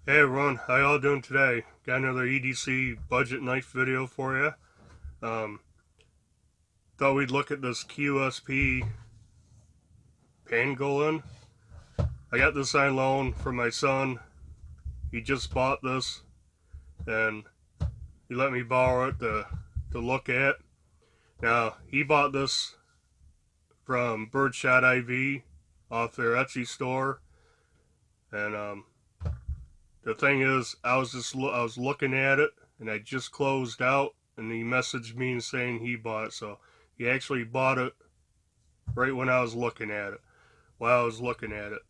Hey everyone, how y'all doing today? Got another EDC budget knife video for you. Um, Thought we'd look at this QSP Pangolin. I got this on loan from my son. He just bought this and he let me borrow it to look at. Now, he bought this from Birdshot IV off their Etsy store. And the thing is, I was looking at it and I just closed out and he messaged me and saying he bought it. So he actually bought it right when I was looking at it, while I was looking at it.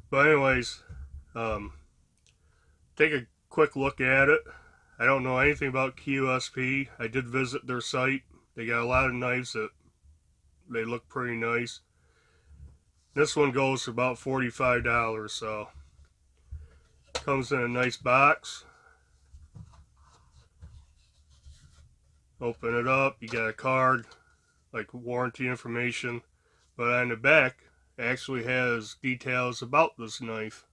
But anyways, um, take a quick look at it. I don't know anything about QSP. I did visit their site. They got a lot of knives that they look pretty nice. This one goes for about $45, so comes in a nice box. Open it up. You got a card, like warranty information, but on the back it actually has details about this knife,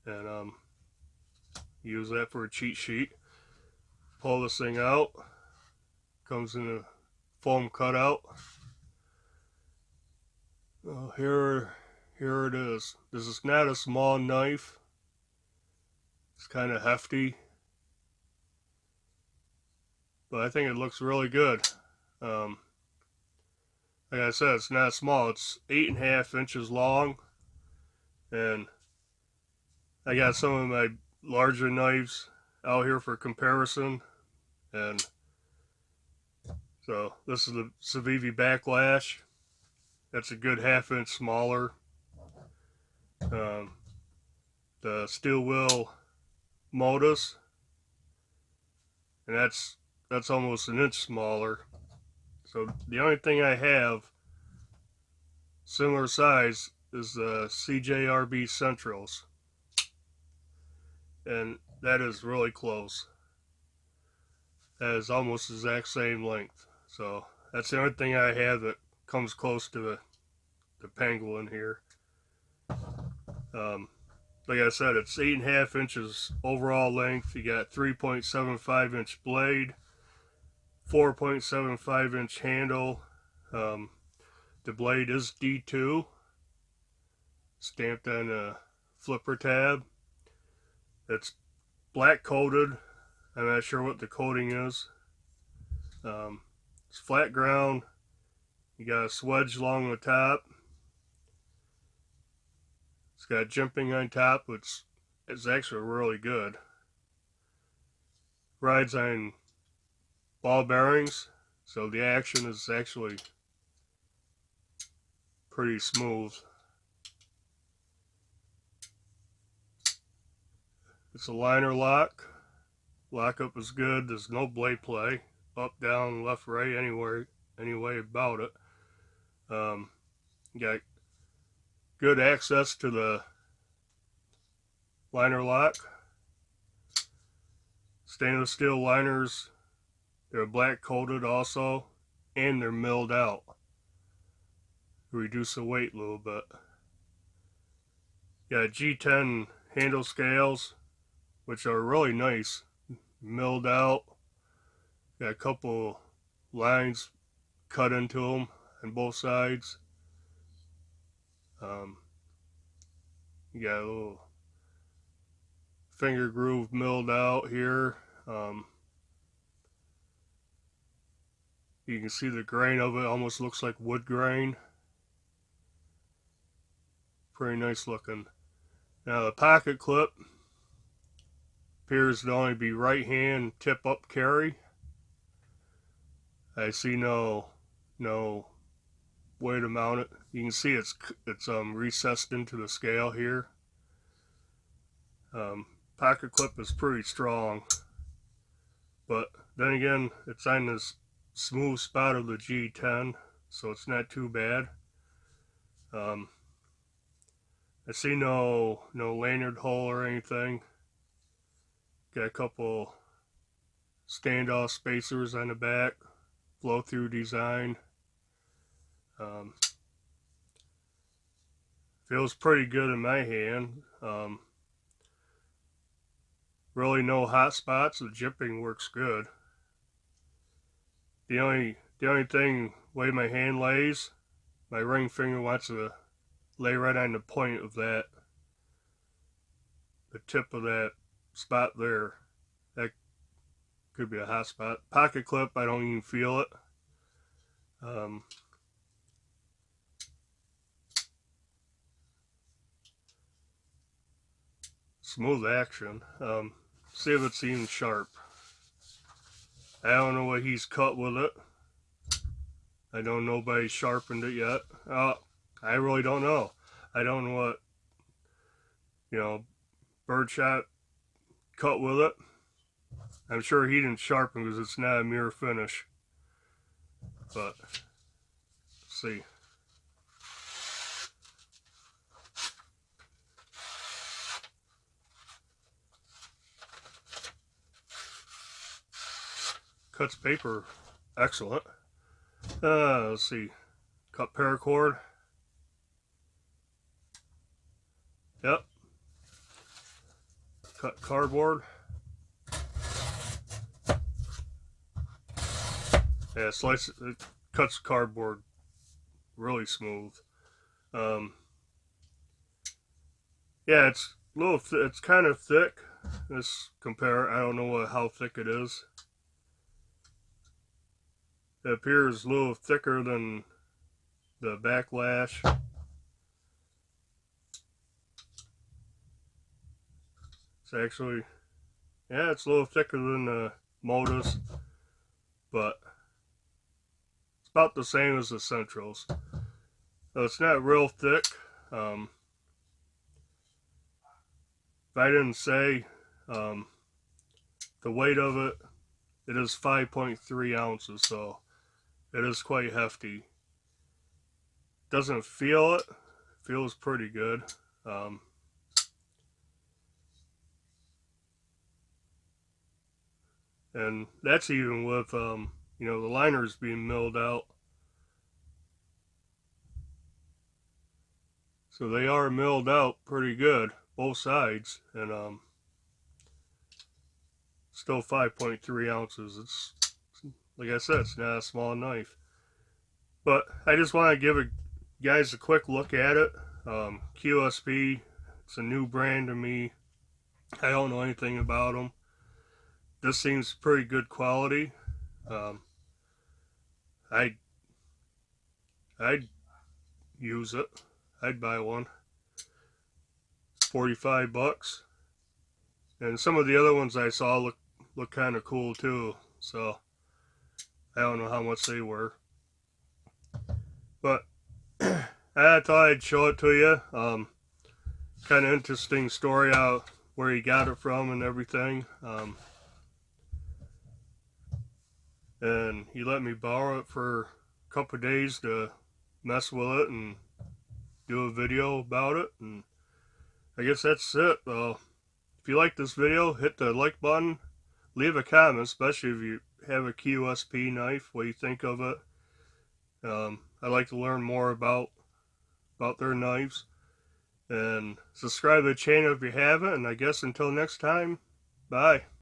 and use that for a cheat sheet. Pull this thing out. Comes in a foam cutout. Oh, here it is. This is not a small knife. It's kind of hefty, but I think it looks really good. Um, like I said, it's not small. It's 8.5 inches long, and I got some of my larger knives out here for comparison. And so this is the Civivi Backlash. That's a good 1/2 inch smaller. Um, the Steel Wheel Modus, and that's almost an inch smaller. So the only thing I have similar size is the CJRB Centrals, and that is really close. That is almost the exact same length. So that's the only thing I have that comes close to the Pangolin here. Like I said, it's 8.5 inches overall length. You got 3.75 inch blade, 4.75 inch handle. Um, the blade is D2, stamped on a flipper tab. It's black coated. I'm not sure what the coating is. It's flat ground. You got a swedge along the top. It's got jimping on top, which is actually really good. Rides on ball bearings, so the action is actually pretty smooth. It's a liner lock. Lockup is good. There's no blade play. Up, down, left, right, anywhere, any way about it. You got good access to the liner lock. Stainless steel liners. They're black coated also, and they're milled out to reduce the weight a little bit. You got G10 handle scales, which are really nice, milled out. Got a couple lines cut into them on both sides. You got a little finger groove milled out here. You can see the grain of it almost looks like wood grain. Pretty nice looking. Now the pocket clip appears to only be right hand tip up carry. I see no way to mount it. You can see it's recessed into the scale here. Pocket clip is pretty strong, but then again, it's on this smooth spot of the G10, so it's not too bad. I see no lanyard hole or anything. Got a couple standoff spacers on the back, flow through design. Feels pretty good in my hand. really no hot spots. The jipping works good. The only thing, way my hand lays, my ring finger wants to lay right on the point of that, the tip of that spot there. That could be a hot spot. Pocket clip, I don't even feel it. Smooth action. See if it's even sharp. I don't know what he's cut with it. I know nobody sharpened it yet. I really don't know. I don't know what, birdshot cut with it. I'm sure he didn't sharpen because it's not a mirror finish. But, let's see. Cuts paper excellent. Let's see. Cut paracord. Yep. Cut cardboard. Yeah, it cuts cardboard really smooth. Yeah, it's a little. It's kind of thick. Let's compare. I don't know how thick it is. It appears a little thicker than the backlash. It's actually, yeah, it's a little thicker than the Modus, but it's about the same as the Centrals. So it's not real thick. If I didn't say, the weight of it, it is 5.3 ounces, so it is quite hefty. Doesn't feel it. Feels pretty good. And that's even with, the liners being milled out. So they are milled out pretty good, both sides, and still 5.3 ounces. It's, like I said, it's not a small knife. But I just want to give guys a quick look at it. QSP, it's a new brand to me. I don't know anything about them. This seems pretty good quality. I'd use it. I'd buy one. 45 bucks. And some of the other ones I saw look kind of cool too. So I don't know how much they were. But I thought I'd show it to you. Kind of interesting story out where he got it from and everything. And he let me borrow it for a couple of days to mess with it and do a video about it. And I guess that's it. If you like this video, hit the like button. Leave a comment, especially if you have a QSP knife, what you think of it. I'd like to learn more about their knives. And subscribe to the channel if you haven't. And I guess until next time, bye.